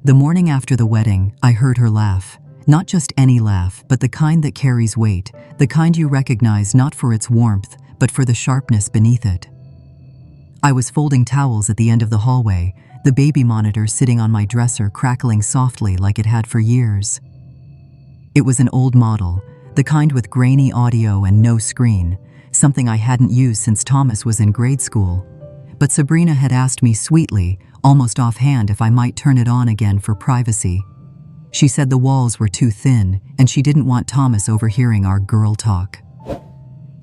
The morning after the wedding, I heard her laugh. Not just any laugh, but the kind that carries weight, the kind you recognize not for its warmth, but for the sharpness beneath it. I was folding towels at the end of the hallway, the baby monitor sitting on my dresser crackling softly like it had for years. It was an old model, the kind with grainy audio and no screen, something I hadn't used since Thomas was in grade school. But Sabrina had asked me sweetly, almost offhand, if I might turn it on again for privacy. She said the walls were too thin, and she didn't want Thomas overhearing our girl talk.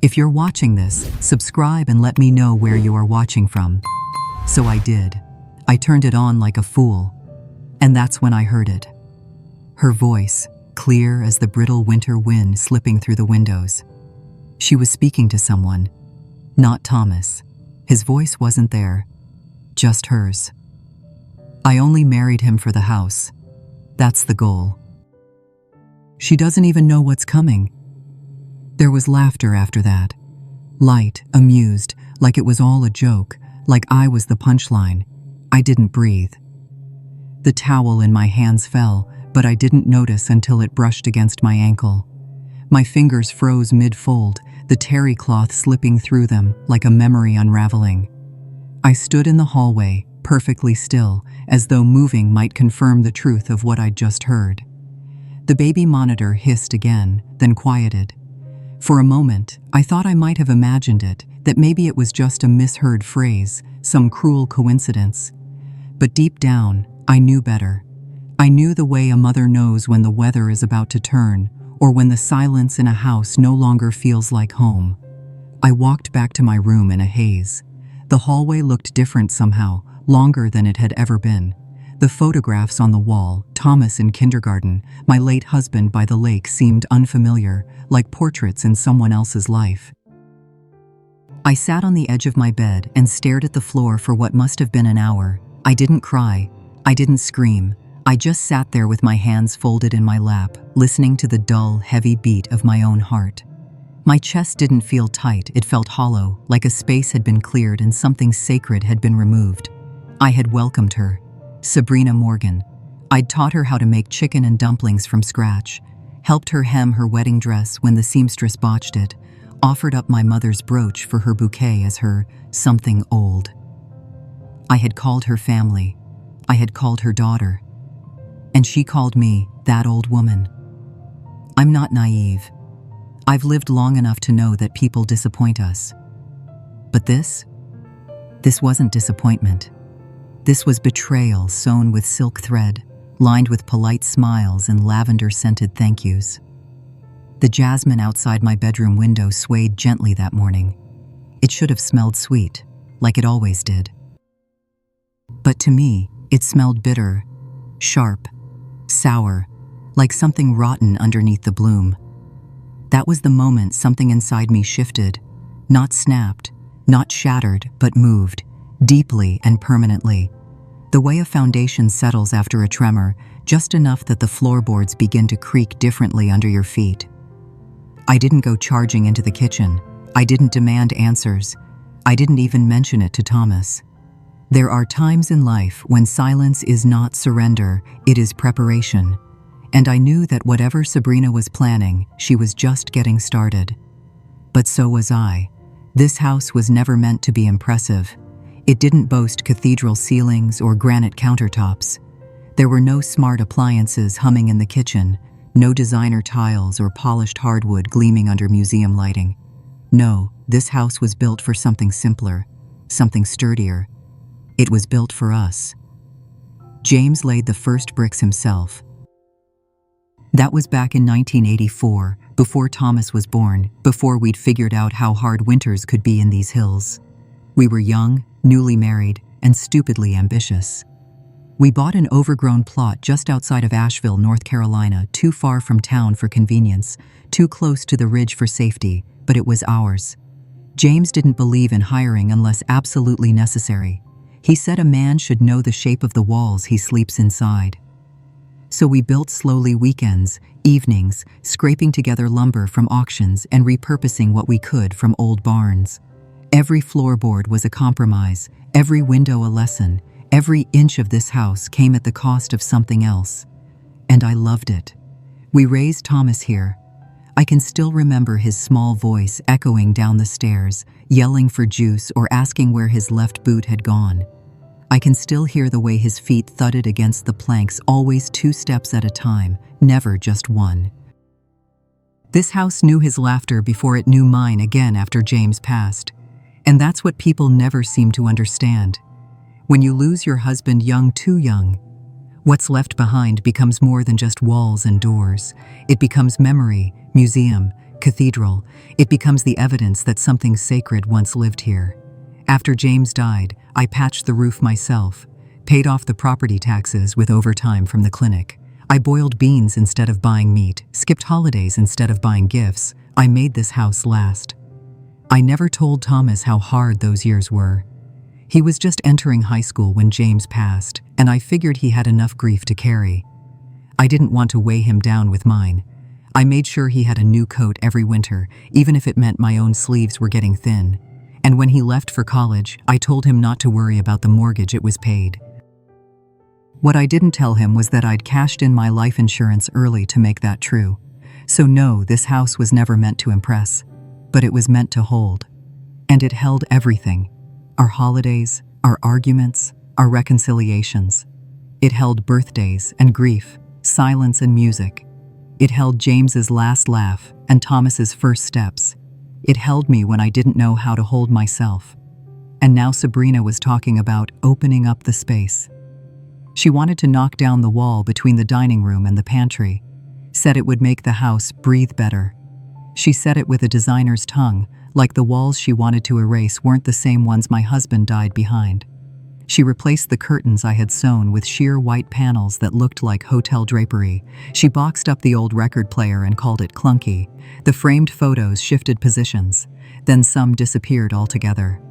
If you're watching this, subscribe and let me know where you are watching from. So I did. I turned it on like a fool. And that's when I heard it. Her voice, clear as the brittle winter wind slipping through the windows. She was speaking to someone. Not Thomas. His voice wasn't there. Just hers. I only married him for the house. That's the goal. She doesn't even know what's coming. There was laughter after that. Light, amused, like it was all a joke, like I was the punchline. I didn't breathe. The towel in my hands fell, but I didn't notice until it brushed against my ankle. My fingers froze mid-fold, the terry cloth slipping through them like a memory unraveling. I stood in the hallway, perfectly still, as though moving might confirm the truth of what I'd just heard. The baby monitor hissed again, then quieted. For a moment, I thought I might have imagined it, that maybe it was just a misheard phrase, some cruel coincidence. But deep down, I knew better. I knew the way a mother knows when the weather is about to turn, or when the silence in a house no longer feels like home. I walked back to my room in a haze. The hallway looked different somehow, longer than it had ever been. The photographs on the wall, Thomas in kindergarten, my late husband by the lake, seemed unfamiliar, like portraits in someone else's life. I sat on the edge of my bed and stared at the floor for what must have been an hour. I didn't cry. I didn't scream. I just sat there with my hands folded in my lap, listening to the dull, heavy beat of my own heart. My chest didn't feel tight, it felt hollow, like a space had been cleared and something sacred had been removed. I had welcomed her, Sabrina Morgan. I'd taught her how to make chicken and dumplings from scratch, helped her hem her wedding dress when the seamstress botched it, offered up my mother's brooch for her bouquet as her something old. I had called her family. I had called her daughter. And she called me that old woman. I'm not naive. I've lived long enough to know that people disappoint us. But this wasn't disappointment. This was betrayal sewn with silk thread, lined with polite smiles and lavender-scented thank yous. The jasmine outside my bedroom window swayed gently that morning. It should have smelled sweet, like it always did. But to me, it smelled bitter, sharp, sour, like something rotten underneath the bloom. That was the moment something inside me shifted, not snapped, not shattered, but moved, deeply and permanently. The way a foundation settles after a tremor, just enough that the floorboards begin to creak differently under your feet. I didn't go charging into the kitchen. I didn't demand answers. I didn't even mention it to Thomas. There are times in life when silence is not surrender, it is preparation. And I knew that whatever Sabrina was planning, she was just getting started. But so was I. This house was never meant to be impressive. It didn't boast cathedral ceilings or granite countertops. There were no smart appliances humming in the kitchen, no designer tiles or polished hardwood gleaming under museum lighting. No, this house was built for something simpler, something sturdier. It was built for us. James laid the first bricks himself. That was back in 1984, before Thomas was born, before we'd figured out how hard winters could be in these hills. We were young, newly married, and stupidly ambitious. We bought an overgrown plot just outside of Asheville, North Carolina, too far from town for convenience, too close to the ridge for safety, but it was ours. James didn't believe in hiring unless absolutely necessary. He said a man should know the shape of the walls he sleeps inside. So we built slowly weekends, evenings, scraping together lumber from auctions and repurposing what we could from old barns. Every floorboard was a compromise, every window a lesson, Every inch of this house came at the cost of something else. And I loved it. We raised Thomas here. I can still remember his small voice echoing down the stairs, yelling for juice or asking where his left boot had gone. I can still hear the way his feet thudded against the planks, always 2 steps at a time, never just one. This house knew his laughter before it knew mine again after James passed. And that's what people never seem to understand. When you lose your husband young, too young, what's left behind becomes more than just walls and doors. It becomes memory, museum, cathedral. It becomes the evidence that something sacred once lived here. After James died, I patched the roof myself, paid off the property taxes with overtime from the clinic. I boiled beans instead of buying meat, skipped holidays instead of buying gifts. I made this house last. I never told Thomas how hard those years were. He was just entering high school when James passed, and I figured he had enough grief to carry. I didn't want to weigh him down with mine. I made sure he had a new coat every winter, even if it meant my own sleeves were getting thin. And when he left for college, I told him not to worry about the mortgage, it was paid. What I didn't tell him was that I'd cashed in my life insurance early to make that true. So no, this house was never meant to impress, but it was meant to hold. And it held everything. Our holidays, our arguments, our reconciliations. It held birthdays and grief, silence and music. It held James's last laugh and Thomas's first steps. It held me when I didn't know how to hold myself. And now Sabrina was talking about opening up the space. She wanted to knock down the wall between the dining room and the pantry, said it would make the house breathe better. She said it with a designer's tongue, like the walls she wanted to erase weren't the same ones my husband died behind. She replaced the curtains I had sewn with sheer white panels that looked like hotel drapery. She boxed up the old record player and called it clunky. The framed photos shifted positions, then some disappeared altogether.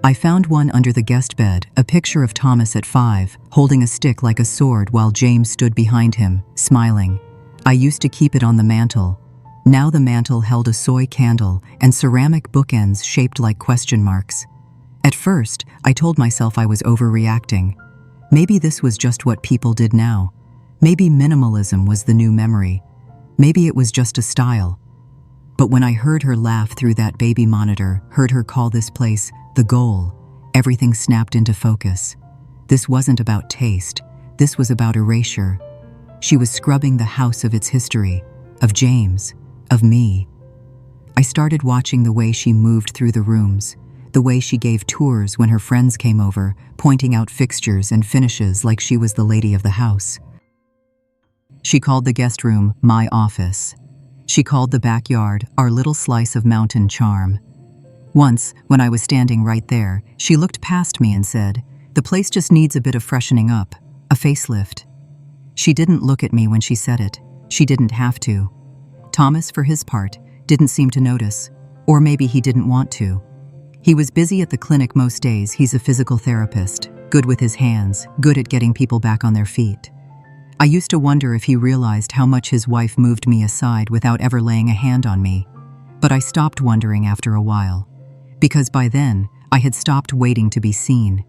I found one under the guest bed, a picture of Thomas at 5, holding a stick like a sword while James stood behind him, smiling. I used to keep it on the mantel. Now the mantel held a soy candle and ceramic bookends shaped like question marks. At first, I told myself I was overreacting. Maybe this was just what people did now. Maybe minimalism was the new memory. Maybe it was just a style. But when I heard her laugh through that baby monitor, heard her call this place the goal, everything snapped into focus. This wasn't about taste. This was about erasure. She was scrubbing the house of its history, of James, of me. I started watching the way she moved through the rooms, the way she gave tours when her friends came over, pointing out fixtures and finishes like she was the lady of the house. She called the guest room my office. She called the backyard our little slice of mountain charm. Once, when I was standing right there, she looked past me and said, "The place just needs a bit of freshening up, a facelift." She didn't look at me when she said it. She didn't have to. Thomas, for his part, didn't seem to notice, or maybe he didn't want to. He was busy at the clinic most days. He's a physical therapist, good with his hands, good at getting people back on their feet. I used to wonder if he realized how much his wife moved me aside without ever laying a hand on me. But I stopped wondering after a while, because by then, I had stopped waiting to be seen.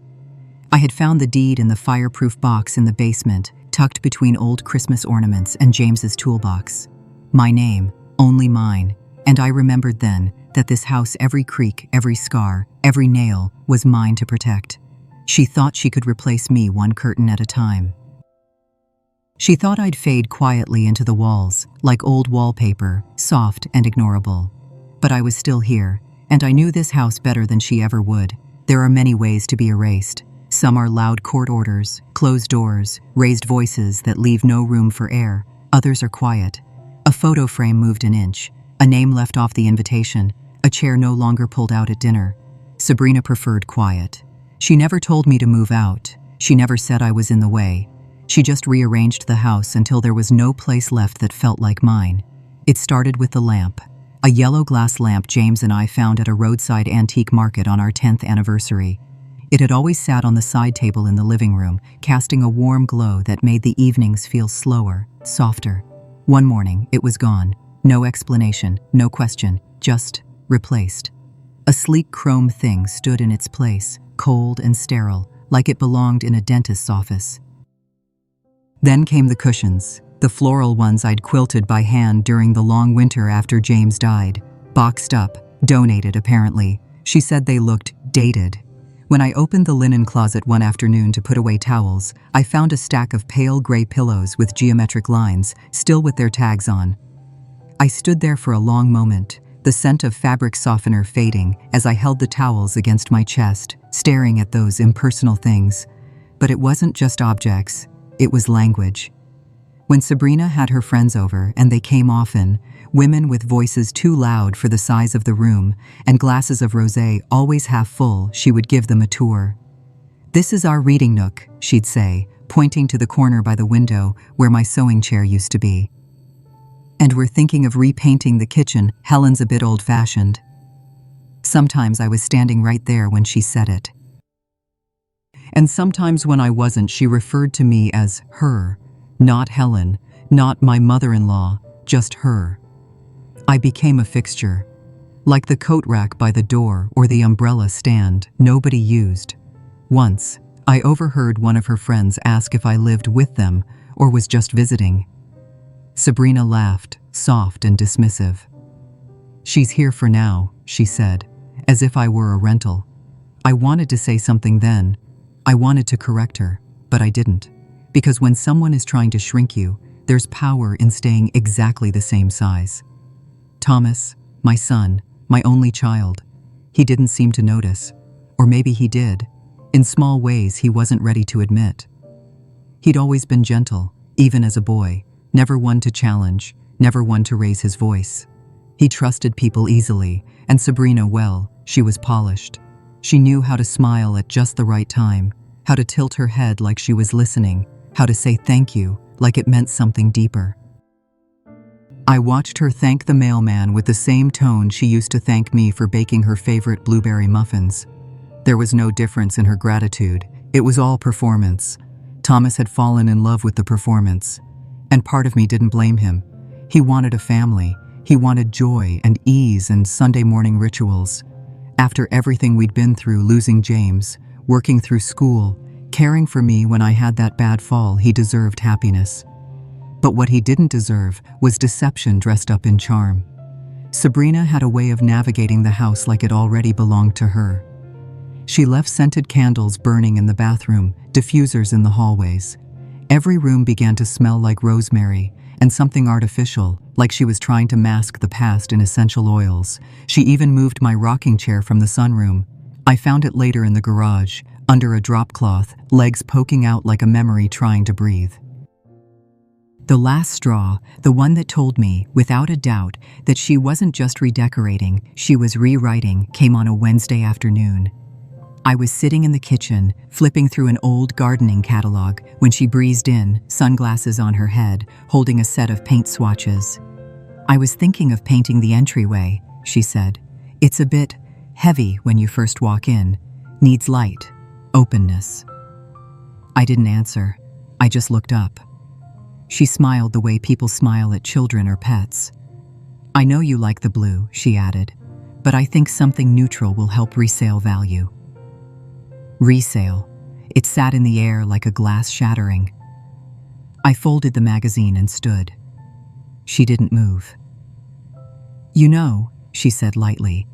I had found the deed in the fireproof box in the basement, tucked between old Christmas ornaments and James's toolbox. My name, only mine, and I remembered then that this house, every creak, every scar, every nail, was mine to protect. She thought she could replace me one curtain at a time. She thought I'd fade quietly into the walls, like old wallpaper, soft and ignorable. But I was still here, and I knew this house better than she ever would. There are many ways to be erased. Some are loud court orders, closed doors, raised voices that leave no room for air. Others are quiet. A photo frame moved an inch, a name left off the invitation, a chair no longer pulled out at dinner. Sabrina preferred quiet. She never told me to move out. She never said I was in the way. She just rearranged the house until there was no place left that felt like mine. It started with the lamp. A yellow glass lamp James and I found at a roadside antique market on our 10th anniversary. It had always sat on the side table in the living room, casting a warm glow that made the evenings feel slower, softer. One morning, it was gone. No explanation, no question, just replaced. A sleek chrome thing stood in its place, cold and sterile, like it belonged in a dentist's office. Then came the cushions, the floral ones I'd quilted by hand during the long winter after James died. Boxed up, donated apparently. She said they looked dated. When I opened the linen closet one afternoon to put away towels, I found a stack of pale gray pillows with geometric lines, still with their tags on. I stood there for a long moment, the scent of fabric softener fading as I held the towels against my chest, staring at those impersonal things. But it wasn't just objects, it was language. When Sabrina had her friends over, and they came often, women with voices too loud for the size of the room and glasses of rosé always half full, she would give them a tour. "This is our reading nook," she'd say, pointing to the corner by the window where my sewing chair used to be. "And we're thinking of repainting the kitchen. Helen's a bit old-fashioned." Sometimes I was standing right there when she said it. And sometimes when I wasn't, she referred to me as her. Not Helen, not my mother-in-law, just her. I became a fixture, like the coat rack by the door or the umbrella stand nobody used. Once, I overheard one of her friends ask if I lived with them or was just visiting. Sabrina laughed, soft and dismissive. "She's here for now," she said, as if I were a rental. I wanted to say something then. I wanted to correct her, but I didn't. Because when someone is trying to shrink you, there's power in staying exactly the same size. Thomas, my son, my only child, he didn't seem to notice. Or maybe he did, in small ways he wasn't ready to admit. He'd always been gentle, even as a boy, never one to challenge, never one to raise his voice. He trusted people easily, and Sabrina, well, she was polished. She knew how to smile at just the right time, how to tilt her head like she was listening, how to say thank you like it meant something deeper. I watched her thank the mailman with the same tone she used to thank me for baking her favorite blueberry muffins. There was no difference in her gratitude. It was all performance. Thomas had fallen in love with the performance. And part of me didn't blame him. He wanted a family. He wanted joy and ease and Sunday morning rituals. After everything we'd been through, losing James, working through school, caring for me when I had that bad fall, he deserved happiness. But what he didn't deserve was deception dressed up in charm. Sabrina had a way of navigating the house like it already belonged to her. She left scented candles burning in the bathroom, diffusers in the hallways. Every room began to smell like rosemary and something artificial, like she was trying to mask the past in essential oils. She even moved my rocking chair from the sunroom. I found it later in the garage, under a drop cloth, legs poking out like a memory trying to breathe. The last straw, the one that told me, without a doubt, that she wasn't just redecorating, she was rewriting, came on a Wednesday afternoon. I was sitting in the kitchen, flipping through an old gardening catalog, when she breezed in, sunglasses on her head, holding a set of paint swatches. "I was thinking of painting the entryway," she said. "It's a bit heavy when you first walk in. Needs light, openness." I didn't answer. I just looked up. She smiled the way people smile at children or pets. "I know you like the blue," she added, "but I think something neutral will help resale value." Resale. It sat in the air like a glass shattering. I folded the magazine and stood. She didn't move. "You know," she said lightly,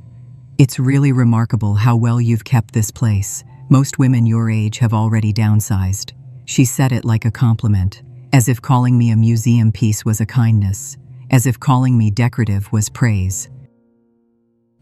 "it's really remarkable how well you've kept this place. Most women your age have already downsized." She said it like a compliment, as if calling me a museum piece was a kindness, as if calling me decorative was praise.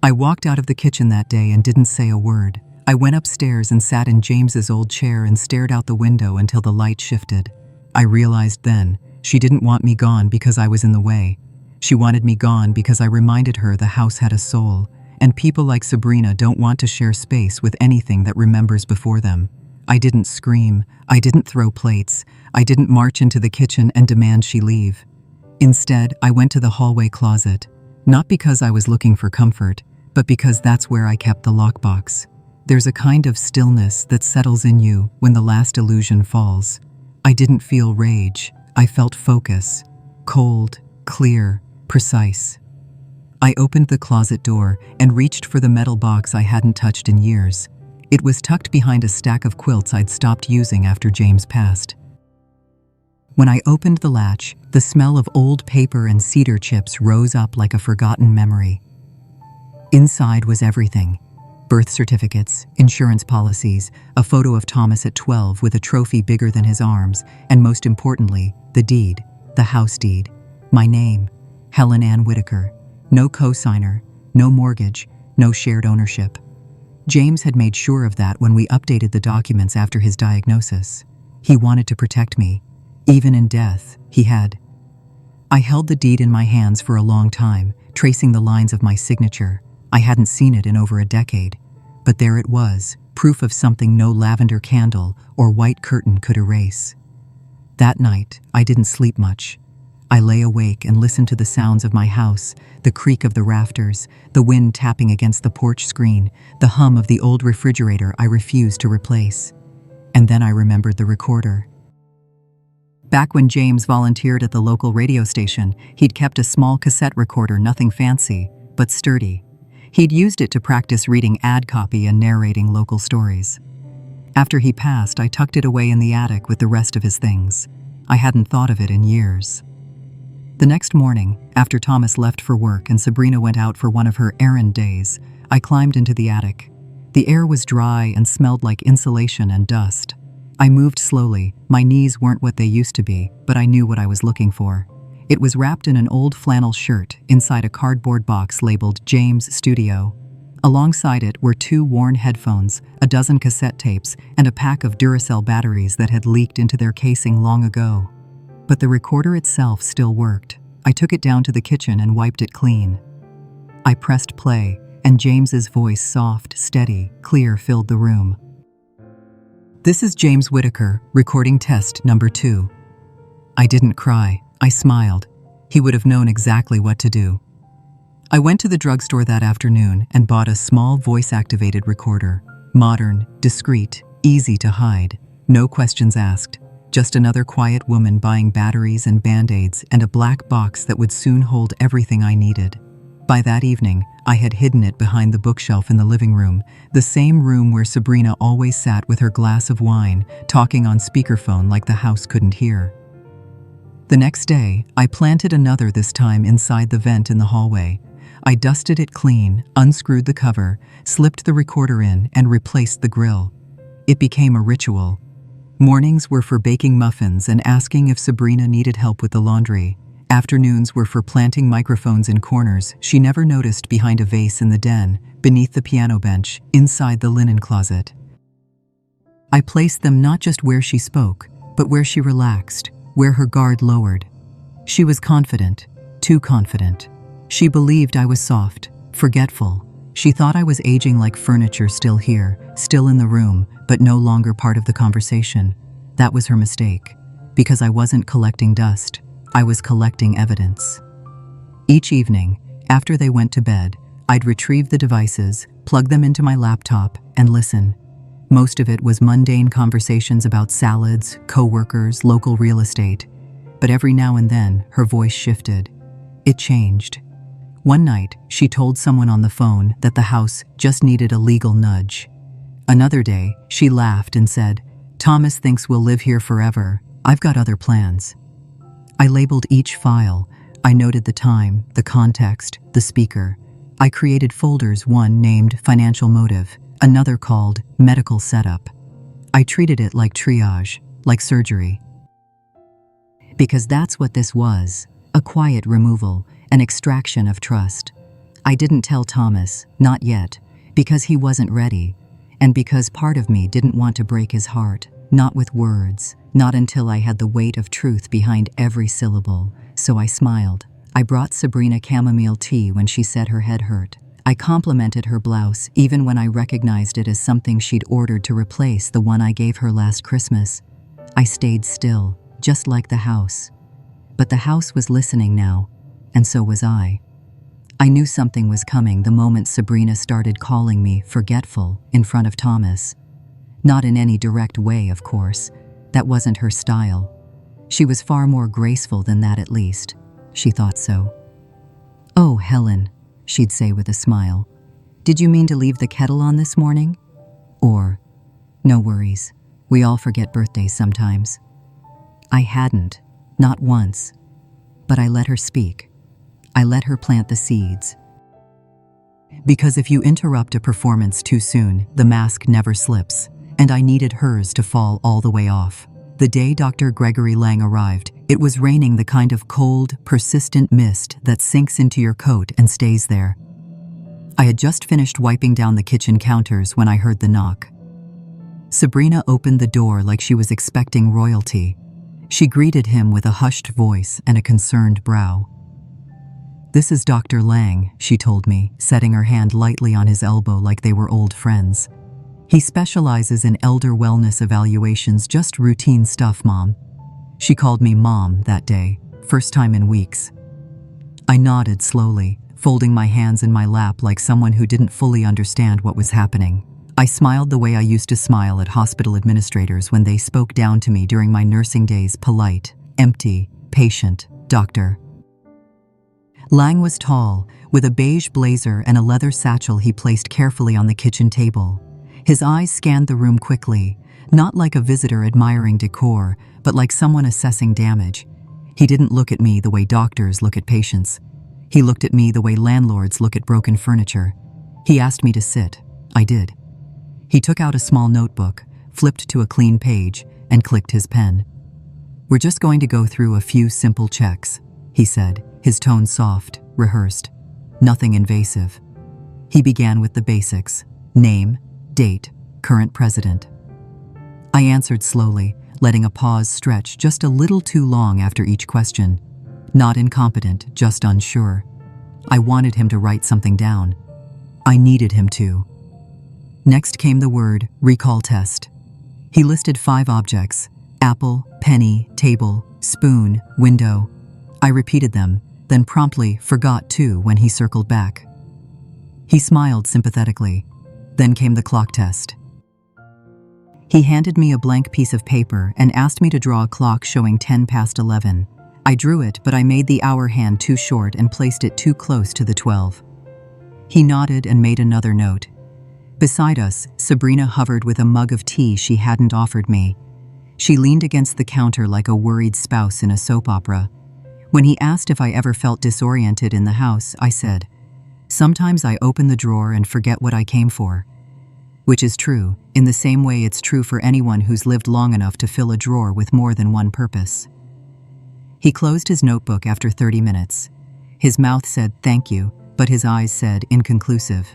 I walked out of the kitchen that day and didn't say a word. I went upstairs and sat in James's old chair and stared out the window until the light shifted. I realized then, she didn't want me gone because I was in the way. She wanted me gone because I reminded her the house had a soul, and people like Sabrina don't want to share space with anything that remembers before them. I didn't scream, I didn't throw plates, I didn't march into the kitchen and demand she leave. Instead, I went to the hallway closet, not because I was looking for comfort, but because that's where I kept the lockbox. There's a kind of stillness that settles in you when the last illusion falls. I didn't feel rage, I felt focus. Cold, clear, precise. I opened the closet door and reached for the metal box I hadn't touched in years. It was tucked behind a stack of quilts I'd stopped using after James passed. When I opened the latch, the smell of old paper and cedar chips rose up like a forgotten memory. Inside was everything: birth certificates, insurance policies, a photo of Thomas at 12 with a trophy bigger than his arms, and most importantly, the deed, the house deed. My name, Helen Ann Whitaker. No co-signer, no mortgage, no shared ownership. James had made sure of that when we updated the documents after his diagnosis. He wanted to protect me. Even in death, he had. I held the deed in my hands for a long time, tracing the lines of my signature. I hadn't seen it in over a decade. But there it was, proof of something no lavender candle or white curtain could erase. That night, I didn't sleep much. I lay awake and listened to the sounds of my house, the creak of the rafters, the wind tapping against the porch screen, the hum of the old refrigerator I refused to replace. And then I remembered the recorder. Back when James volunteered at the local radio station, he'd kept a small cassette recorder, nothing fancy, but sturdy. He'd used it to practice reading ad copy and narrating local stories. After he passed, I tucked it away in the attic with the rest of his things. I hadn't thought of it in years. The next morning, after Thomas left for work and Sabrina went out for one of her errand days, I climbed into the attic. The air was dry and smelled like insulation and dust. I moved slowly. My knees weren't what they used to be, but I knew what I was looking for. It was wrapped in an old flannel shirt inside a cardboard box labeled James Studio. Alongside it were 2 worn headphones, a dozen cassette tapes, and a pack of Duracell batteries that had leaked into their casing long ago. But the recorder itself still worked. I took it down to the kitchen and wiped it clean. I pressed play, and James's voice, soft, steady, clear, filled the room. "This is James Whitaker, recording test number 2. I didn't cry. I smiled. He would have known exactly what to do. I went to the drugstore that afternoon and bought a small voice-activated recorder. Modern, discreet, easy to hide. No questions asked. Just another quiet woman buying batteries and Band-Aids and a black box that would soon hold everything I needed. By that evening, I had hidden it behind the bookshelf in the living room, the same room where Sabrina always sat with her glass of wine, talking on speakerphone like the house couldn't hear. The next day, I planted another, this time inside the vent in the hallway. I dusted it clean, unscrewed the cover, slipped the recorder in, and replaced the grill. It became a ritual. Mornings were for baking muffins and asking if Sabrina needed help with the laundry. Afternoons were for planting microphones in corners she never noticed, behind a vase in the den, beneath the piano bench, inside the linen closet. I placed them not just where she spoke, but where she relaxed, where her guard lowered. She was confident, too confident. She believed I was soft, forgetful. She thought I was aging like furniture, still here, still in the room, but no longer part of the conversation. That was her mistake, because I wasn't collecting dust. I was collecting evidence. Each evening, after they went to bed, I'd retrieve the devices, plug them into my laptop, and listen. Most of it was mundane conversations about salads, coworkers, local real estate. But every now and then, her voice shifted. It changed. One night, she told someone on the phone that the house just needed a legal nudge. Another day, she laughed and said, "Thomas thinks we'll live here forever. I've got other plans." I labeled each file. I noted the time, the context, the speaker. I created folders, one named Financial Motive, another called Medical Setup. I treated it like triage, like surgery. Because that's what this was, a quiet removal, an extraction of trust. I didn't tell Thomas, not yet, because he wasn't ready, and because part of me didn't want to break his heart, not with words, not until I had the weight of truth behind every syllable. So I smiled. I brought Sabrina chamomile tea when she said her head hurt. I complimented her blouse even when I recognized it as something she'd ordered to replace the one I gave her last Christmas. I stayed still, just like the house. But the house was listening now, and so was I. I knew something was coming the moment Sabrina started calling me forgetful in front of Thomas. Not in any direct way, of course. That wasn't her style. She was far more graceful than that, at least. She thought so. "Oh, Helen," she'd say with a smile. "Did you mean to leave the kettle on this morning?" Or, no worries, we all forget birthdays sometimes. I hadn't, not once, but I let her speak. I let her plant the seeds. Because if you interrupt a performance too soon, the mask never slips, and I needed hers to fall all the way off. The day Dr. Gregory Lang arrived, it was raining, the kind of cold, persistent mist that sinks into your coat and stays there. I had just finished wiping down the kitchen counters when I heard the knock. Sabrina opened the door like she was expecting royalty. She greeted him with a hushed voice and a concerned brow. "This is Dr. Lang," she told me, setting her hand lightly on his elbow like they were old friends. "He specializes in elder wellness evaluations, just routine stuff, Mom." She called me Mom that day, first time in weeks. I nodded slowly, folding my hands in my lap like someone who didn't fully understand what was happening. I smiled the way I used to smile at hospital administrators when they spoke down to me during my nursing days: polite, empty, patient, doctor. Lang was tall, with a beige blazer and a leather satchel he placed carefully on the kitchen table. His eyes scanned the room quickly, not like a visitor admiring decor, but like someone assessing damage. He didn't look at me the way doctors look at patients. He looked at me the way landlords look at broken furniture. He asked me to sit. I did. He took out a small notebook, flipped to a clean page, and clicked his pen. "We're just going to go through a few simple checks," he said, his tone soft, rehearsed, nothing invasive. He began with the basics: name, date, current president. I answered slowly, letting a pause stretch just a little too long after each question. Not incompetent, just unsure. I wanted him to write something down. I needed him to. Next came the word recall test. He listed 5 objects: apple, penny, table, spoon, window. I repeated them, then promptly forgot 2 when he circled back. He smiled sympathetically. Then came the clock test. He handed me a blank piece of paper and asked me to draw a clock showing 11:10. I drew it, but I made the hour hand too short and placed it too close to the 12. He nodded and made another note. Beside us, Sabrina hovered with a mug of tea she hadn't offered me. She leaned against the counter like a worried spouse in a soap opera. When he asked if I ever felt disoriented in the house, I said, "Sometimes I open the drawer and forget what I came for." Which is true, in the same way it's true for anyone who's lived long enough to fill a drawer with more than one purpose. He closed his notebook after 30 minutes. His mouth said thank you, but his eyes said inconclusive.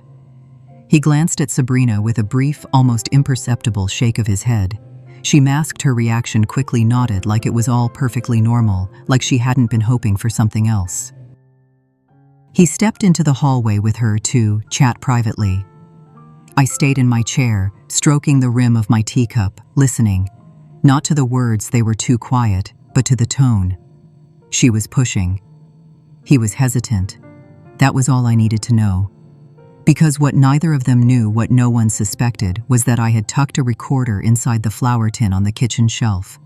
He glanced at Sabrina with a brief, almost imperceptible shake of his head. She masked her reaction, quickly nodded like it was all perfectly normal, like she hadn't been hoping for something else. He stepped into the hallway with her to chat privately. I stayed in my chair, stroking the rim of my teacup, listening. Not to the words, they were too quiet, but to the tone. She was pushing. He was hesitant. That was all I needed to know. Because what neither of them knew, what no one suspected, was that I had tucked a recorder inside the flour tin on the kitchen shelf.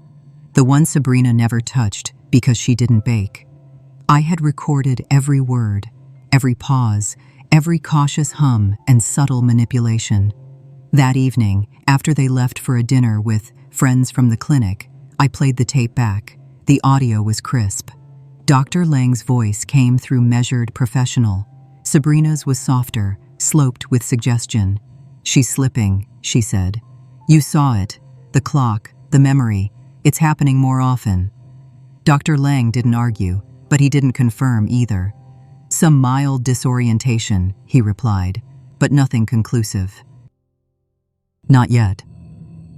The one Sabrina never touched because she didn't bake. I had recorded every word, every pause, every cautious hum and subtle manipulation. That evening, after they left for a dinner with friends from the clinic, I played the tape back. The audio was crisp. Dr. Lang's voice came through measured, professional. Sabrina's was softer, sloped with suggestion. "She's slipping," she said. "You saw it. The clock, the memory. It's happening more often." Dr. Lang didn't argue, but he didn't confirm either. "Some mild disorientation," he replied, "but nothing conclusive." "Not yet."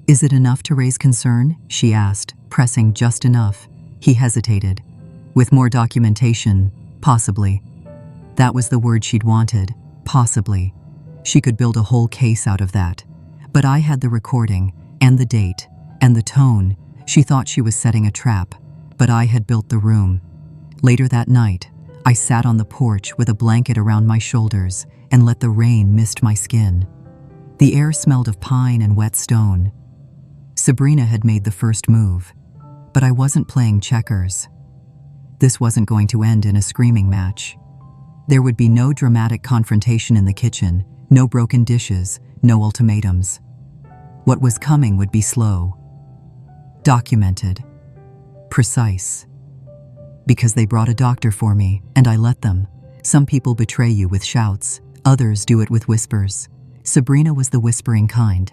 "Is it enough to raise concern?" she asked, pressing just enough. He hesitated. "With more documentation, possibly." That was the word she'd wanted. Possibly. She could build a whole case out of that. But I had the recording, and the date, and the tone. She thought she was setting a trap, but I had built the room. Later that night, I sat on the porch with a blanket around my shoulders and let the rain mist my skin. The air smelled of pine and wet stone. Sabrina had made the first move, but I wasn't playing checkers. This wasn't going to end in a screaming match. There would be no dramatic confrontation in the kitchen, no broken dishes, no ultimatums. What was coming would be slow, documented, precise. Because they brought a doctor for me, and I let them. Some people betray you with shouts, others do it with whispers. Sabrina was the whispering kind.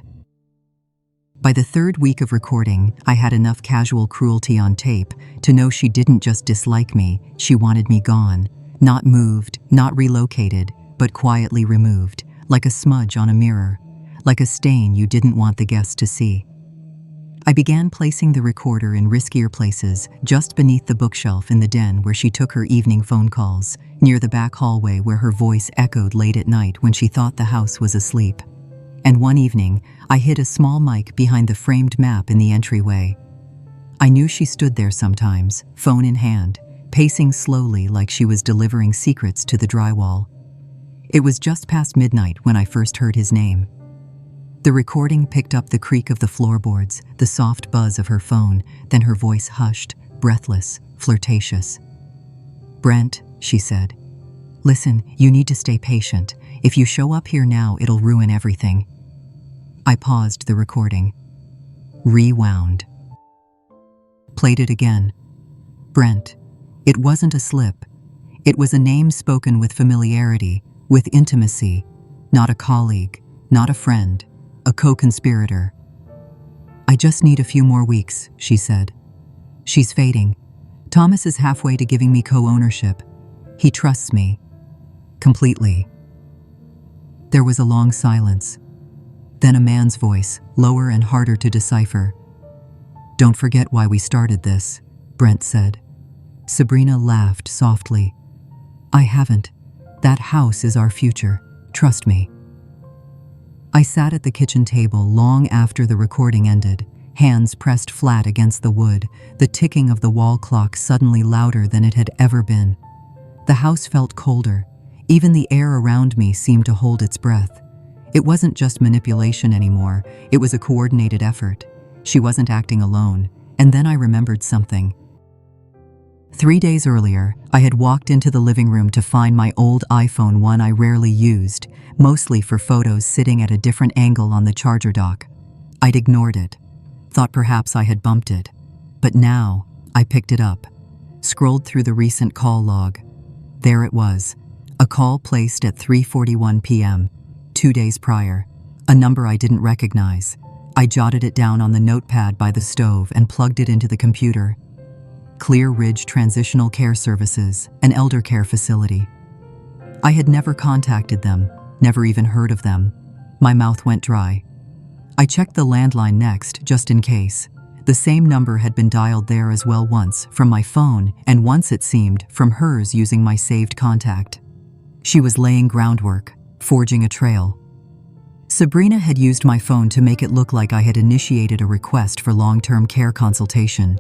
By the third week of recording, I had enough casual cruelty on tape to know she didn't just dislike me, she wanted me gone. Not moved, not relocated, but quietly removed, like a smudge on a mirror, like a stain you didn't want the guests to see. I began placing the recorder in riskier places, just beneath the bookshelf in the den where she took her evening phone calls, near the back hallway where her voice echoed late at night when she thought the house was asleep. And one evening, I hid a small mic behind the framed map in the entryway. I knew she stood there sometimes, phone in hand, pacing slowly like she was delivering secrets to the drywall. It was just past midnight when I first heard his name. The recording picked up the creak of the floorboards, the soft buzz of her phone, then her voice hushed, breathless, flirtatious. "Brent," she said. "Listen, you need to stay patient. If you show up here now, it'll ruin everything." I paused the recording. Rewound. Played it again. Brent. It wasn't a slip. It was a name spoken with familiarity, with intimacy. Not a colleague, not a friend, a co-conspirator. "I just need a few more weeks," she said. "She's fading. Thomas is halfway to giving me co-ownership. He trusts me. Completely." There was a long silence. Then a man's voice, lower and harder to decipher. "Don't forget why we started this," Brent said. Sabrina laughed softly. "I haven't. That house is our future. Trust me." I sat at the kitchen table long after the recording ended, hands pressed flat against the wood, the ticking of the wall clock suddenly louder than it had ever been. The house felt colder. Even the air around me seemed to hold its breath. It wasn't just manipulation anymore, it was a coordinated effort. She wasn't acting alone, and then I remembered something. 3 days earlier, I had walked into the living room to find my old iPhone, one I rarely used, mostly for photos, sitting at a different angle on the charger dock. I'd ignored it, thought perhaps I had bumped it. But now, I picked it up, scrolled through the recent call log. There it was, a call placed at 3:41 p.m., 2 days prior, a number I didn't recognize. I jotted it down on the notepad by the stove and plugged it into the computer. Clear Ridge Transitional Care Services, an elder care facility. I had never contacted them, never even heard of them. My mouth went dry. I checked the landline next, just in case. The same number had been dialed there as well, once from my phone, and once, it seemed, from hers using my saved contact. She was laying groundwork, forging a trail. Sabrina had used my phone to make it look like I had initiated a request for long-term care consultation.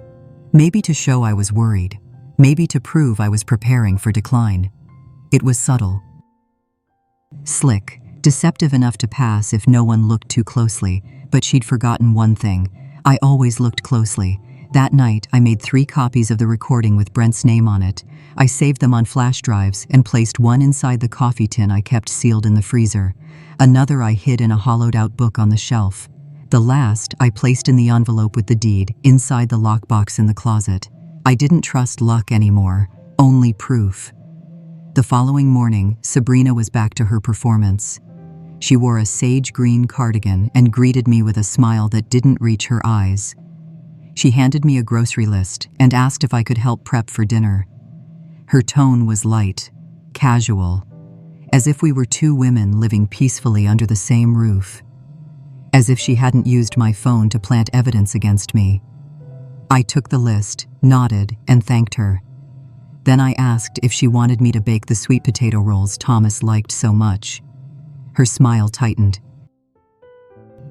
Maybe to show I was worried, maybe to prove I was preparing for decline. It was subtle. Slick, deceptive enough to pass if no one looked too closely, but she'd forgotten one thing. I always looked closely. That night, I made 3 copies of the recording with Brent's name on it. I saved them on flash drives and placed one inside the coffee tin I kept sealed in the freezer. Another I hid in a hollowed-out book on the shelf. The last I placed in the envelope with the deed, inside the lockbox in the closet. I didn't trust luck anymore, only proof. The following morning, Sabrina was back to her performance. She wore a sage green cardigan and greeted me with a smile that didn't reach her eyes. She handed me a grocery list and asked if I could help prep for dinner. Her tone was light, casual, as if we were 2 women living peacefully under the same roof. As if she hadn't used my phone to plant evidence against me. I took the list, nodded, and thanked her. Then I asked if she wanted me to bake the sweet potato rolls Thomas liked so much. Her smile tightened.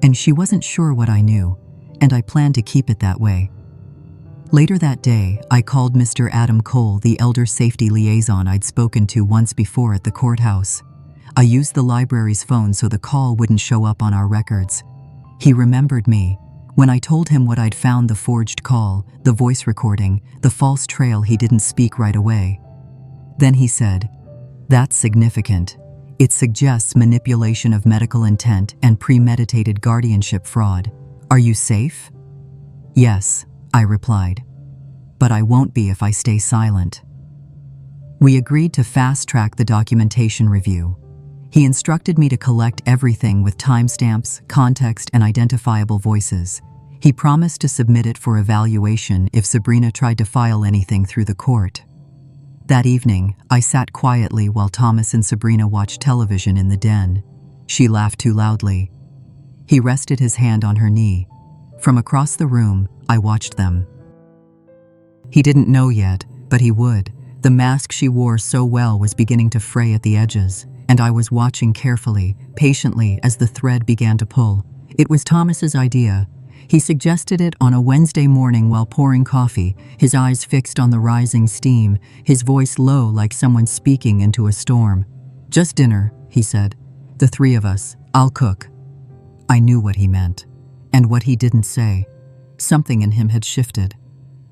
And she wasn't sure what I knew, and I planned to keep it that way. Later that day, I called Mr. Adam Cole, the elder safety liaison I'd spoken to once before at the courthouse. I used the library's phone so the call wouldn't show up on our records. He remembered me. When I told him what I'd found, the forged call, the voice recording, the false trail, he didn't speak right away. Then he said, "That's significant. It suggests manipulation of medical intent and premeditated guardianship fraud. Are you safe? Yes, I replied. But I won't be if I stay silent. We agreed to fast-track the documentation review. He instructed me to collect everything with timestamps, context, and identifiable voices. He promised to submit it for evaluation if Sabrina tried to file anything through the court. That evening, I sat quietly while Thomas and Sabrina watched television in the den. She laughed too loudly. He rested his hand on her knee. From across the room, I watched them. He didn't know yet, but he would. The mask she wore so well was beginning to fray at the edges, and I was watching carefully, patiently, as the thread began to pull. It was Thomas's idea. He suggested it on a Wednesday morning while pouring coffee, his eyes fixed on the rising steam, his voice low like someone speaking into a storm. "Just dinner," he said. "The three of us. I'll cook." I knew what he meant, and what he didn't say. Something in him had shifted.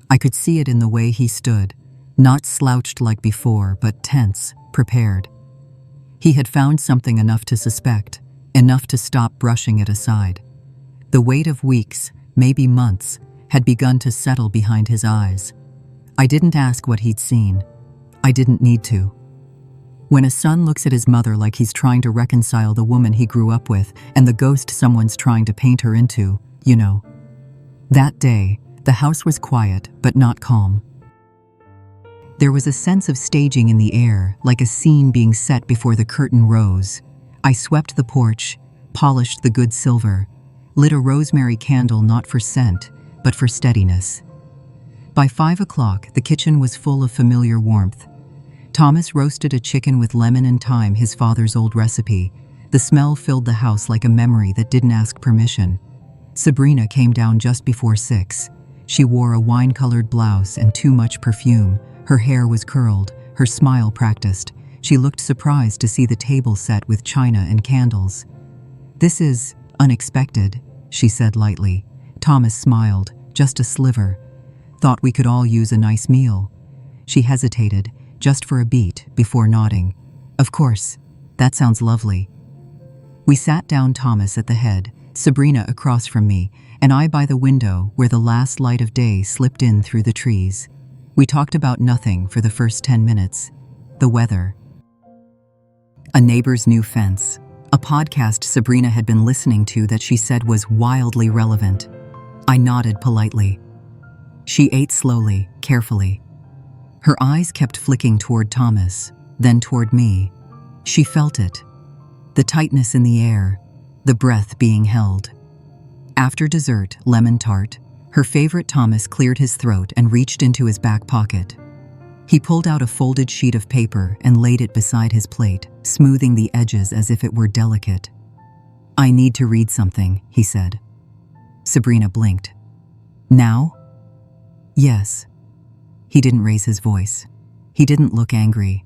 I could see it in the way he stood, not slouched like before, but tense, prepared. He had found something enough to suspect, enough to stop brushing it aside. The weight of weeks, maybe months, had begun to settle behind his eyes. I didn't ask what he'd seen. I didn't need to. When a son looks at his mother like he's trying to reconcile the woman he grew up with and the ghost someone's trying to paint her into, you know. That day, the house was quiet, but not calm. There was a sense of staging in the air, like a scene being set before the curtain rose. I swept the porch, polished the good silver, lit a rosemary candle not for scent, but for steadiness. By 5 o'clock, the kitchen was full of familiar warmth. Thomas roasted a chicken with lemon and thyme, his father's old recipe. The smell filled the house like a memory that didn't ask permission. Sabrina came down just before 6. She wore a wine-colored blouse and too much perfume. Her hair was curled, her smile practiced. She looked surprised to see the table set with china and candles. "This is unexpected," she said lightly. Thomas smiled, just a sliver. "Thought we could all use a nice meal." She hesitated, just for a beat, before nodding. "Of course, that sounds lovely." We sat down, Thomas at the head, Sabrina across from me, and I by the window where the last light of day slipped in through the trees. We talked about nothing for the first 10 minutes. The weather. A neighbor's new fence. A podcast Sabrina had been listening to that she said was wildly relevant. I nodded politely. She ate slowly, carefully. Her eyes kept flicking toward Thomas, then toward me. She felt it. The tightness in the air, the breath being held. After dessert, lemon tart, her favorite, Thomas cleared his throat and reached into his back pocket. He pulled out a folded sheet of paper and laid it beside his plate, smoothing the edges as if it were delicate. "I need to read something," he said. Sabrina blinked. "Now?" "Yes." He didn't raise his voice. He didn't look angry.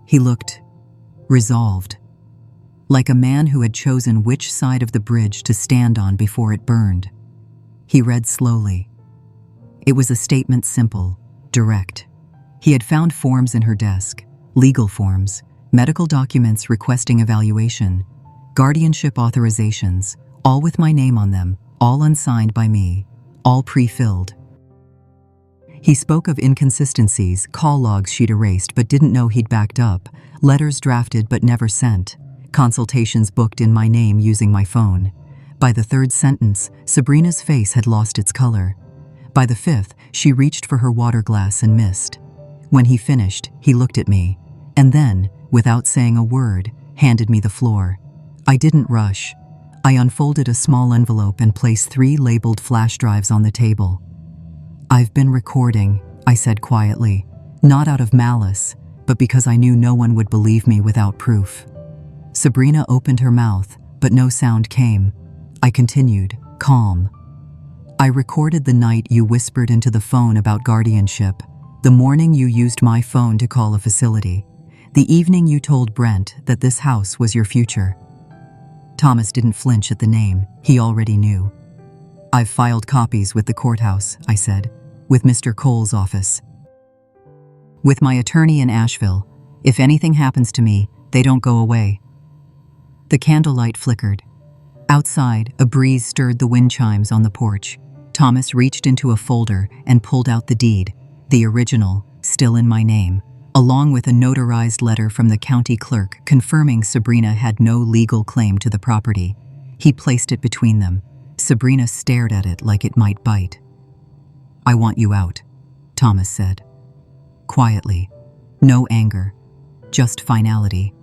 He looked resolved, like a man who had chosen which side of the bridge to stand on before it burned. He read slowly. It was a statement, simple, direct. He had found forms in her desk, legal forms, medical documents requesting evaluation, guardianship authorizations, all with my name on them, all unsigned by me, all pre-filled. He spoke of inconsistencies, call logs she'd erased but didn't know he'd backed up, letters drafted but never sent, consultations booked in my name using my phone. By the third sentence, Sabrina's face had lost its color. By the fifth, she reached for her water glass and missed. When he finished, he looked at me, and then, without saying a word, handed me the floor. I didn't rush. I unfolded a small envelope and placed 3 labeled flash drives on the table. "I've been recording," I said quietly, not out of malice, but because I knew no one would believe me without proof. Sabrina opened her mouth, but no sound came. I continued, calm. "I recorded the night you whispered into the phone about guardianship, the morning you used my phone to call a facility, the evening you told Brent that this house was your future." Thomas didn't flinch at the name. He already knew. "I've filed copies with the courthouse," I said, "with Mr. Cole's office. With my attorney in Asheville. If anything happens to me, They don't go away. The candlelight flickered. Outside, a breeze stirred the wind chimes on the porch. Thomas reached into a folder and pulled out the deed, the original, still in my name, along with a notarized letter from the county clerk confirming Sabrina had no legal claim to the property. He placed it between them. Sabrina stared at it like it might bite. "I want you out," Thomas said. Quietly. No anger. Just finality.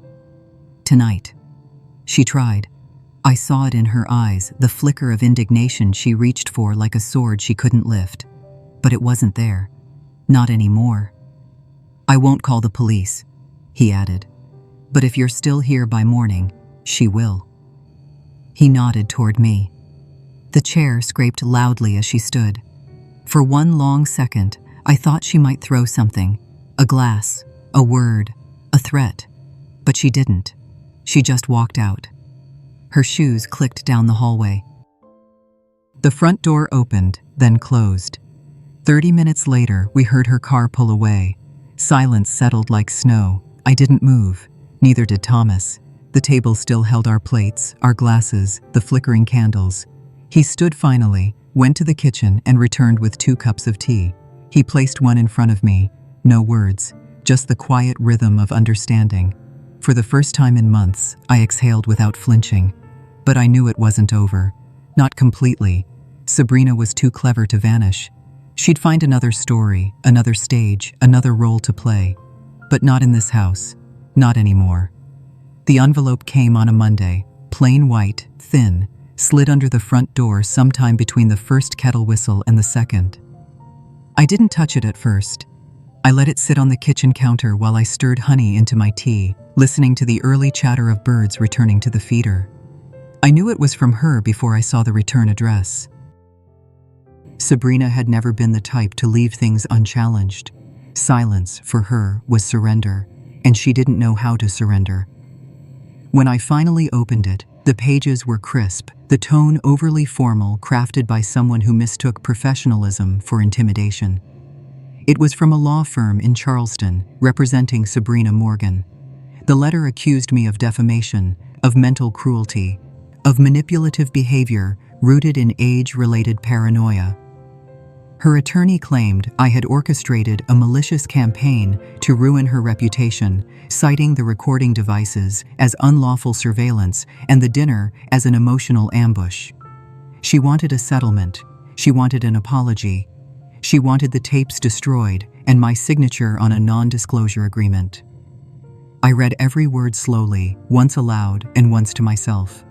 "Tonight." She tried. I saw it in her eyes, the flicker of indignation she reached for like a sword she couldn't lift. But it wasn't there. Not anymore. "I won't call the police," he added. "But if you're still here by morning, she will." He nodded toward me. The chair scraped loudly as she stood. For one long second, I thought she might throw something. A glass, a word, a threat. But she didn't. She just walked out. Her shoes clicked down the hallway. The front door opened, then closed. 30 minutes later, we heard her car pull away. Silence settled like snow. I didn't move. Neither did Thomas. The table still held our plates, our glasses, the flickering candles. He stood finally, went to the kitchen, and returned with 2 cups of tea. He placed one in front of me. No words, just the quiet rhythm of understanding. For the first time in months, I exhaled without flinching. But I knew it wasn't over. Not completely. Sabrina was too clever to vanish. She'd find another story, another stage, another role to play. But not in this house. Not anymore. The envelope came on a Monday, plain white, thin, slid under the front door sometime between the first kettle whistle and the second. I didn't touch it at first. I let it sit on the kitchen counter while I stirred honey into my tea, listening to the early chatter of birds returning to the feeder. I knew it was from her before I saw the return address. Sabrina had never been the type to leave things unchallenged. Silence, for her, was surrender, and she didn't know how to surrender. When I finally opened it, the pages were crisp, the tone overly formal, crafted by someone who mistook professionalism for intimidation. It was from a law firm in Charleston, representing Sabrina Morgan. The letter accused me of defamation, of mental cruelty, of manipulative behavior rooted in age-related paranoia. Her attorney claimed I had orchestrated a malicious campaign to ruin her reputation, citing the recording devices as unlawful surveillance and the dinner as an emotional ambush. She wanted a settlement. She wanted an apology. She wanted the tapes destroyed and my signature on a non-disclosure agreement. I read every word slowly, once aloud and once to myself.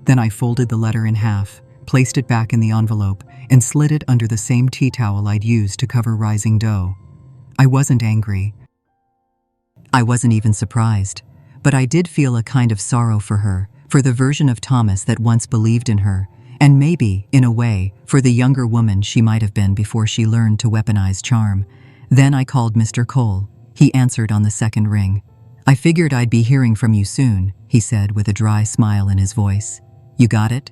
Then I folded the letter in half, placed it back in the envelope, and slid it under the same tea towel I'd used to cover rising dough. I wasn't angry. I wasn't even surprised, but I did feel a kind of sorrow for her, for the version of Thomas that once believed in her, and maybe, in a way, for the younger woman she might have been before she learned to weaponize charm. Then I called Mr. Cole. He answered on the second ring. "I figured I'd be hearing from you soon," he said with a dry smile in his voice. "You got it?"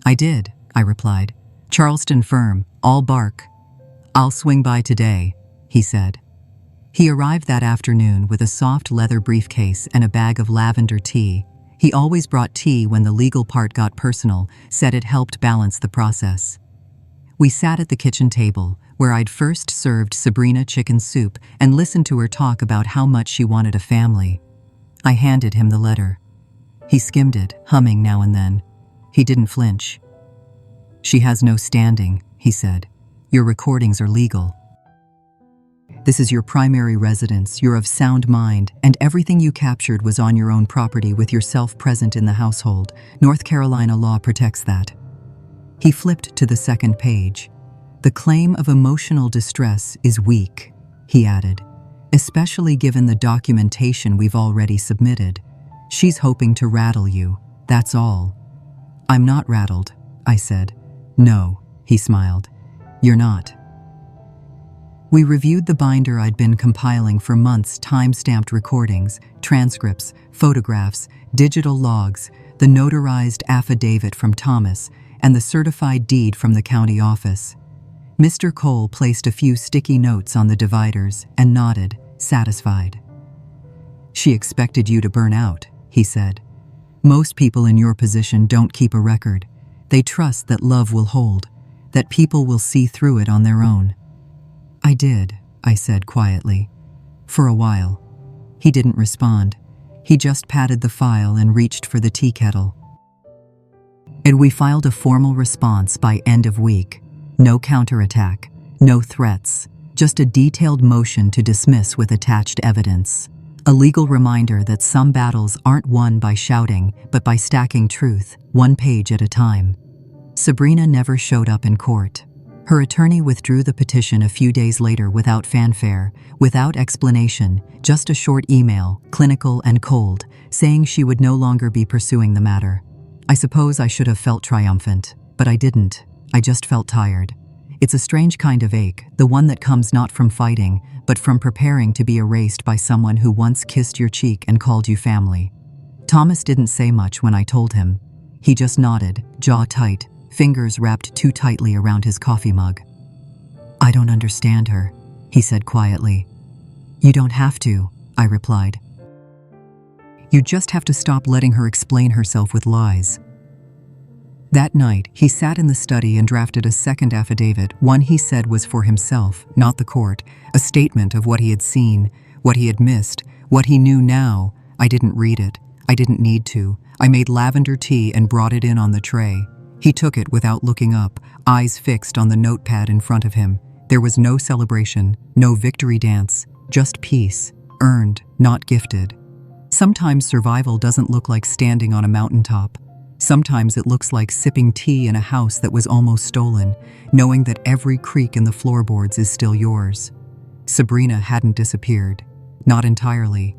"I did," I replied. "Charleston firm, all bark." "I'll swing by today," he said. He arrived that afternoon with a soft leather briefcase and a bag of lavender tea. He always brought tea when the legal part got personal, said it helped balance the process. We sat at the kitchen table, where I'd first served Sabrina chicken soup and listened to her talk about how much she wanted a family. I handed him the letter. He skimmed it, humming now and then. He didn't flinch. "She has no standing," he said. "Your recordings are legal. This is your primary residence, you're of sound mind, and everything you captured was on your own property with yourself present in the household. North Carolina law protects that." He flipped to the second page. "The claim of emotional distress is weak," he added, "especially given the documentation we've already submitted. She's hoping to rattle you, that's all." "I'm not rattled," I said. "No," he smiled. "You're not." We reviewed the binder I'd been compiling for months, time-stamped recordings, transcripts, photographs, digital logs, the notarized affidavit from Thomas, and the certified deed from the county office. Mr. Cole placed a few sticky notes on the dividers and nodded, satisfied. She expected you to burn out, he said. Most people in your position don't keep a record. They trust that love will hold, that people will see through it on their own. I did, I said quietly. For a while. He didn't respond. He just patted the file and reached for the tea kettle. And we filed a formal response by end of week. No counterattack, no threats, just a detailed motion to dismiss with attached evidence. A legal reminder that some battles aren't won by shouting, but by stacking truth, one page at a time. Sabrina never showed up in court. Her attorney withdrew the petition a few days later without fanfare, without explanation, just a short email, clinical and cold, saying she would no longer be pursuing the matter. I suppose I should have felt triumphant, but I didn't. I just felt tired. It's a strange kind of ache, the one that comes not from fighting, but from preparing to be erased by someone who once kissed your cheek and called you family. Thomas didn't say much when I told him. He just nodded, jaw tight, fingers wrapped too tightly around his coffee mug. I don't understand her, he said quietly. You don't have to, I replied. You just have to stop letting her explain herself with lies. That night, he sat in the study and drafted a second affidavit, one he said was for himself, not the court, a statement of what he had seen, what he had missed, what he knew now. I didn't read it. I didn't need to. I made lavender tea and brought it in on the tray. He took it without looking up, eyes fixed on the notepad in front of him. There was no celebration, no victory dance, just peace, earned, not gifted. Sometimes survival doesn't look like standing on a mountaintop. Sometimes it looks like sipping tea in a house that was almost stolen, knowing that every creak in the floorboards is still yours. Sabrina hadn't disappeared. Not entirely.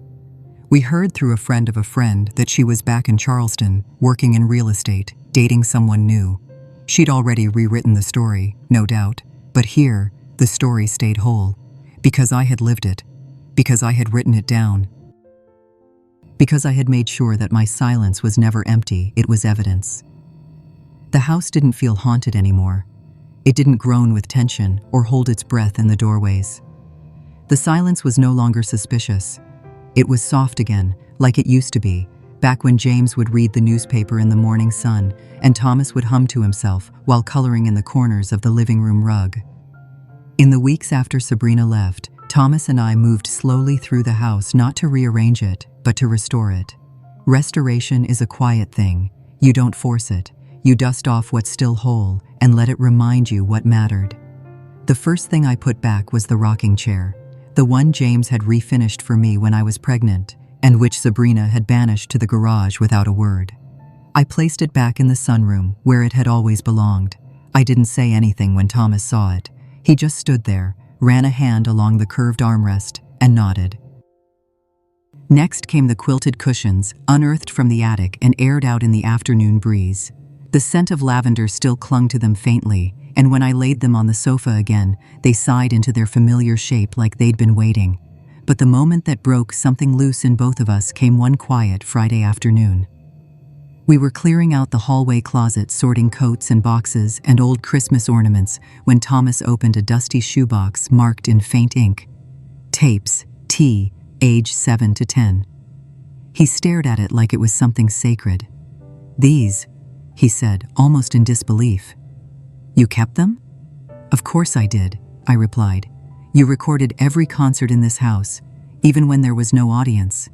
We heard through a friend of a friend that she was back in Charleston, working in real estate, dating someone new. She'd already rewritten the story, no doubt, but here, the story stayed whole. Because I had lived it. Because I had written it down. Because I had made sure that my silence was never empty, it was evidence. The house didn't feel haunted anymore. It didn't groan with tension or hold its breath in the doorways. The silence was no longer suspicious. It was soft again, like it used to be, back when James would read the newspaper in the morning sun and Thomas would hum to himself while coloring in the corners of the living room rug. In the weeks after Sabrina left, Thomas and I moved slowly through the house, not to rearrange it, but to restore it. Restoration is a quiet thing. You don't force it. You dust off what's still whole and let it remind you what mattered. The first thing I put back was the rocking chair, the one James had refinished for me when I was pregnant, and which Sabrina had banished to the garage without a word. I placed it back in the sunroom, where it had always belonged. I didn't say anything when Thomas saw it. He just stood there, ran a hand along the curved armrest, and nodded. Next came the quilted cushions, unearthed from the attic and aired out in the afternoon breeze. The scent of lavender still clung to them faintly, and when I laid them on the sofa again, they sighed into their familiar shape like they'd been waiting. But the moment that broke something loose in both of us came one quiet Friday afternoon. We were clearing out the hallway closet, sorting coats and boxes and old Christmas ornaments, when Thomas opened a dusty shoebox marked in faint ink. Tapes, T, age 7 to 10. He stared at it like it was something sacred. These, he said, almost in disbelief. You kept them? Of course I did, I replied. You recorded every concert in this house, even when there was no audience.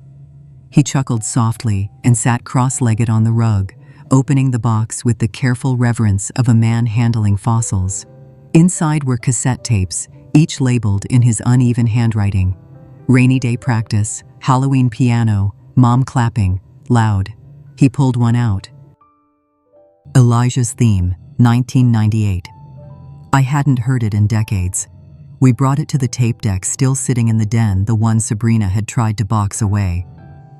He chuckled softly and sat cross-legged on the rug, opening the box with the careful reverence of a man handling fossils. Inside were cassette tapes, each labeled in his uneven handwriting. Rainy day practice, Halloween piano, mom clapping, loud. He pulled one out. Elijah's Theme, 1998. I hadn't heard it in decades. We brought it to the tape deck still sitting in the den, the one Sabrina had tried to box away.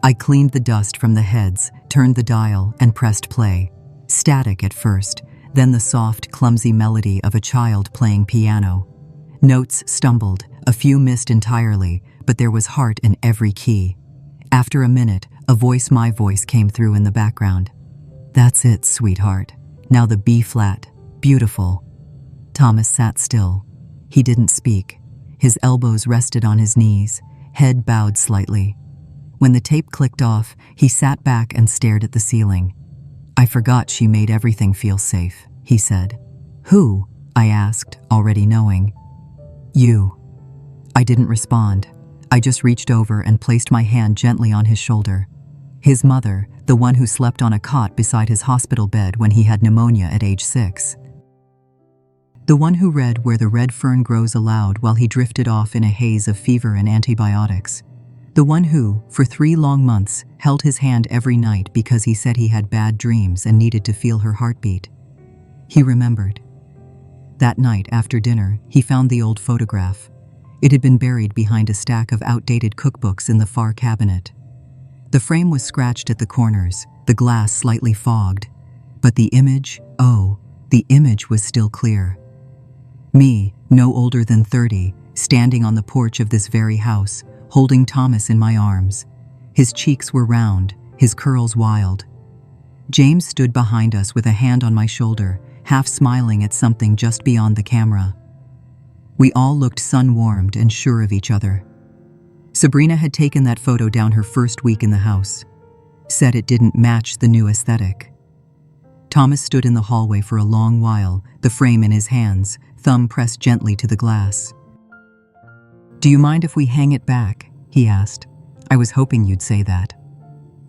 I cleaned the dust from the heads, turned the dial, and pressed play. Static at first, then the soft, clumsy melody of a child playing piano. Notes stumbled, a few missed entirely, but there was heart in every key. After a minute, my voice came through in the background. That's it, sweetheart. Now the B flat. Beautiful. Thomas sat still. He didn't speak. His elbows rested on his knees, head bowed slightly. When the tape clicked off, he sat back and stared at the ceiling. "I forgot she made everything feel safe," he said. "Who?" I asked, already knowing. "You." I didn't respond. I just reached over and placed my hand gently on his shoulder. His mother, the one who slept on a cot beside his hospital bed when he had pneumonia at age 6. The one who read Where the Red Fern Grows aloud while he drifted off in a haze of fever and antibiotics. The one who, for 3 long months, held his hand every night because he said he had bad dreams and needed to feel her heartbeat. He remembered. That night, after dinner, he found the old photograph. It had been buried behind a stack of outdated cookbooks in the far cabinet. The frame was scratched at the corners, the glass slightly fogged. But the image, the image was still clear. Me, no older than 30, standing on the porch of this very house, holding Thomas in my arms. His cheeks were round, his curls wild. James stood behind us with a hand on my shoulder, half smiling at something just beyond the camera. We all looked sun-warmed and sure of each other. Sabrina had taken that photo down her first week in the house. Said it didn't match the new aesthetic. Thomas stood in the hallway for a long while, the frame in his hands, thumb pressed gently to the glass. "Do you mind if we hang it back?" he asked. "I was hoping you'd say that."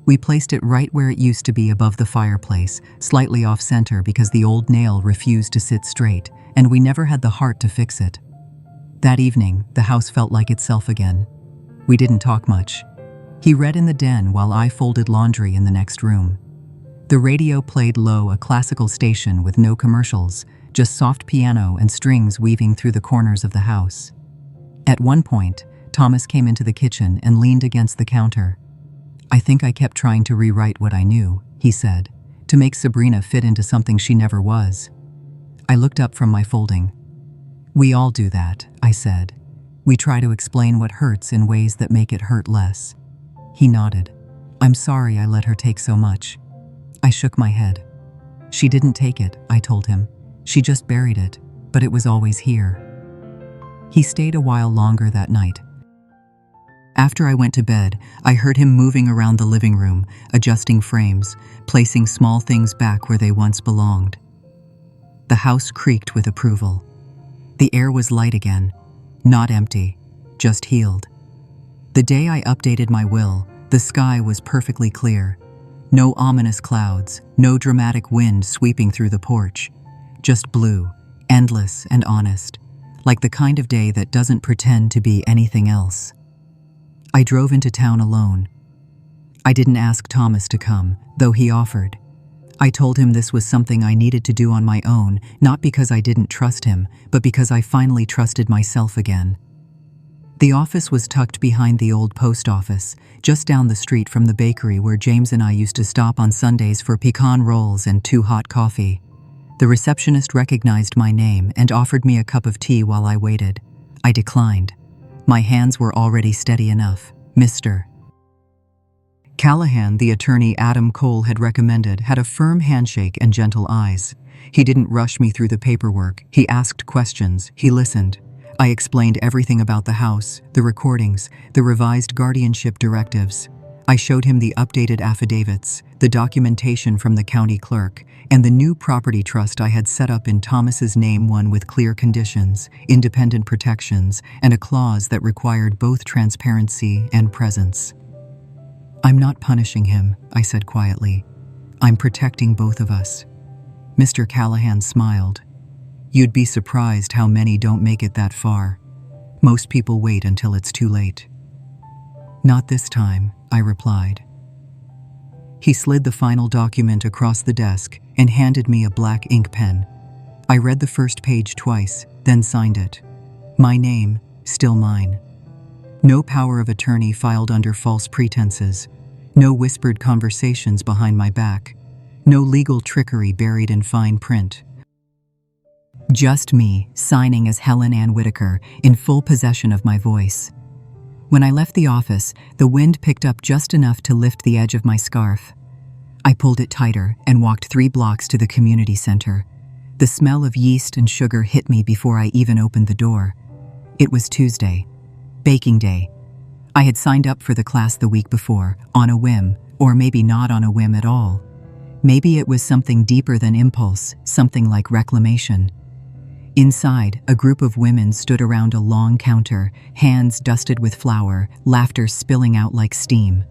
We placed it right where it used to be above the fireplace, slightly off-center because the old nail refused to sit straight, and we never had the heart to fix it. That evening, the house felt like itself again. We didn't talk much. He read in the den while I folded laundry in the next room. The radio played low, a classical station with no commercials, just soft piano and strings weaving through the corners of the house. At one point, Thomas came into the kitchen and leaned against the counter. "I think I kept trying to rewrite what I knew," he said, "to make Sabrina fit into something she never was." I looked up from my folding. "We all do that," I said. "We try to explain what hurts in ways that make it hurt less." He nodded. "I'm sorry I let her take so much." I shook my head. "She didn't take it," I told him. "She just buried it, but it was always here." He stayed a while longer that night. After I went to bed, I heard him moving around the living room, adjusting frames, placing small things back where they once belonged. The house creaked with approval. The air was light again, not empty, just healed. The day I updated my will, the sky was perfectly clear. No ominous clouds, no dramatic wind sweeping through the porch. Just blue, endless and honest, like the kind of day that doesn't pretend to be anything else. I drove into town alone. I didn't ask Thomas to come, though he offered. I told him this was something I needed to do on my own, not because I didn't trust him, but because I finally trusted myself again. The office was tucked behind the old post office, just down the street from the bakery where James and I used to stop on Sundays for pecan rolls and 2 hot coffee. The receptionist recognized my name and offered me a cup of tea while I waited. I declined. My hands were already steady enough. "Mr. Callahan," the attorney Adam Cole had recommended, had a firm handshake and gentle eyes. He didn't rush me through the paperwork. He asked questions. He listened. I explained everything about the house, the recordings, the revised guardianship directives. I showed him the updated affidavits, the documentation from the county clerk, and the new property trust I had set up in Thomas's name, one with clear conditions, independent protections, and a clause that required both transparency and presence. "I'm not punishing him," I said quietly. "I'm protecting both of us." Mr. Callahan smiled. "You'd be surprised how many don't make it that far. Most people wait until it's too late." "Not this time," I replied. He slid the final document across the desk and handed me a black ink pen. I read the first page twice, then signed it. My name, still mine. No power of attorney filed under false pretenses. No whispered conversations behind my back. No legal trickery buried in fine print. Just me, signing as Helen Ann Whitaker, in full possession of my voice. When I left the office, the wind picked up just enough to lift the edge of my scarf. I pulled it tighter and walked 3 blocks to the community center. The smell of yeast and sugar hit me before I even opened the door. It was Tuesday, baking day. I had signed up for the class the week before, on a whim, or maybe not on a whim at all. Maybe it was something deeper than impulse, something like reclamation. Inside, a group of women stood around a long counter, hands dusted with flour, laughter spilling out like steam.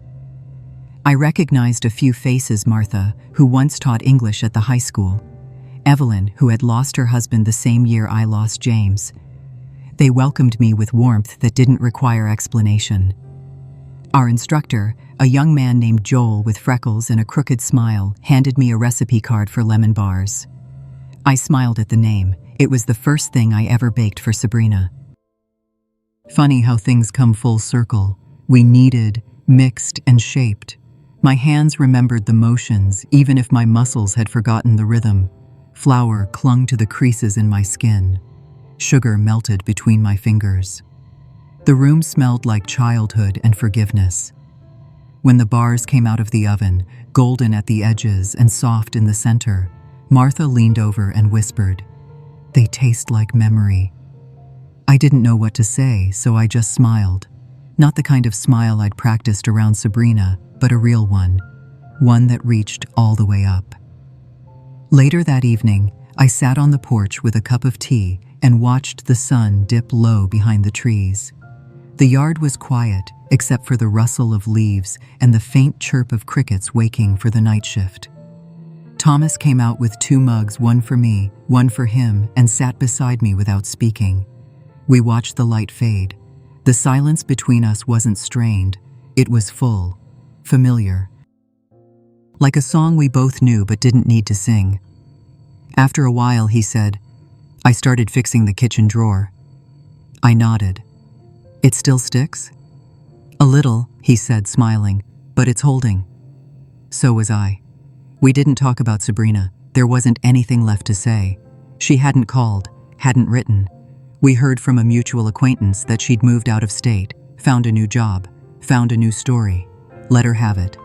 I recognized a few faces: Martha, who once taught English at the high school; Evelyn, who had lost her husband the same year I lost James. They welcomed me with warmth that didn't require explanation. Our instructor, a young man named Joel with freckles and a crooked smile, handed me a recipe card for lemon bars. I smiled at the name. It was the first thing I ever baked for Sabrina. Funny how things come full circle. We kneaded, mixed, and shaped. My hands remembered the motions, even if my muscles had forgotten the rhythm. Flour clung to the creases in my skin. Sugar melted between my fingers. The room smelled like childhood and forgiveness. When the bars came out of the oven, golden at the edges and soft in the center, Martha leaned over and whispered, "They taste like memory." I didn't know what to say, so I just smiled. Not the kind of smile I'd practiced around Sabrina, but a real one that reached all the way up. Later that evening, I sat on the porch with a cup of tea and watched the sun dip low behind the trees. The yard was quiet, except for the rustle of leaves and the faint chirp of crickets waking for the night shift. Thomas came out with 2 mugs, one for me, one for him, and sat beside me without speaking. We watched the light fade. The silence between us wasn't strained. It was full, familiar. Like a song we both knew but didn't need to sing. After a while, he said, "I started fixing the kitchen drawer." I nodded. "It still sticks?" "A little," he said, smiling, "but it's holding." So was I. We didn't talk about Sabrina. There wasn't anything left to say. She hadn't called, hadn't written. We heard from a mutual acquaintance that she'd moved out of state, found a new job, found a new story. Let her have it.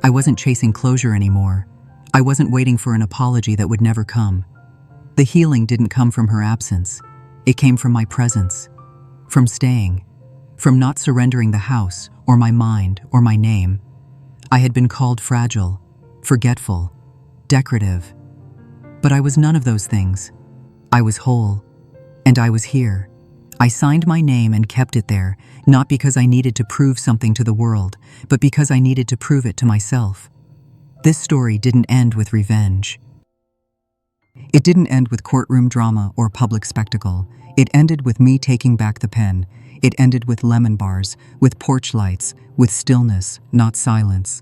I wasn't chasing closure anymore. I wasn't waiting for an apology that would never come. The healing didn't come from her absence. It came from my presence. From staying. From not surrendering the house, or my mind, or my name. I had been called fragile, forgetful, decorative. But I was none of those things. I was whole. And I was here. I signed my name and kept it there, not because I needed to prove something to the world, but because I needed to prove it to myself. This story didn't end with revenge. It didn't end with courtroom drama or public spectacle. It ended with me taking back the pen. It ended with lemon bars, with porch lights, with stillness, not silence.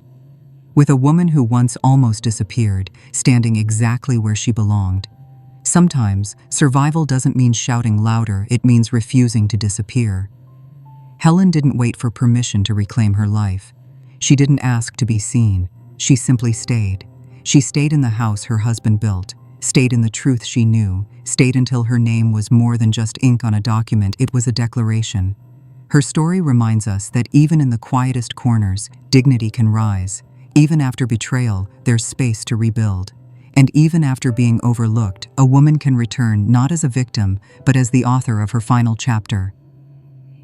With a woman who once almost disappeared, standing exactly where she belonged. Sometimes, survival doesn't mean shouting louder, it means refusing to disappear. Helen didn't wait for permission to reclaim her life. She didn't ask to be seen. She simply stayed. She stayed in the house her husband built, stayed in the truth she knew, stayed until her name was more than just ink on a document, it was a declaration. Her story reminds us that even in the quietest corners, dignity can rise. Even after betrayal, there's space to rebuild. And even after being overlooked, a woman can return not as a victim, but as the author of her final chapter.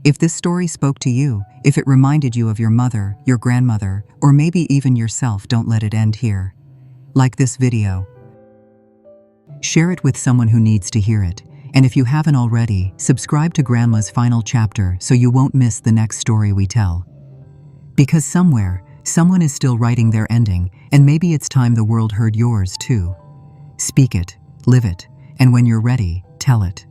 If this story spoke to you, if it reminded you of your mother, your grandmother, or maybe even yourself, don't let it end here. Like this video. Share it with someone who needs to hear it. And if you haven't already, subscribe to Grandma's Final Chapter so you won't miss the next story we tell. Because somewhere, someone is still writing their ending, and maybe it's time the world heard yours too. Speak it, live it, and when you're ready, tell it.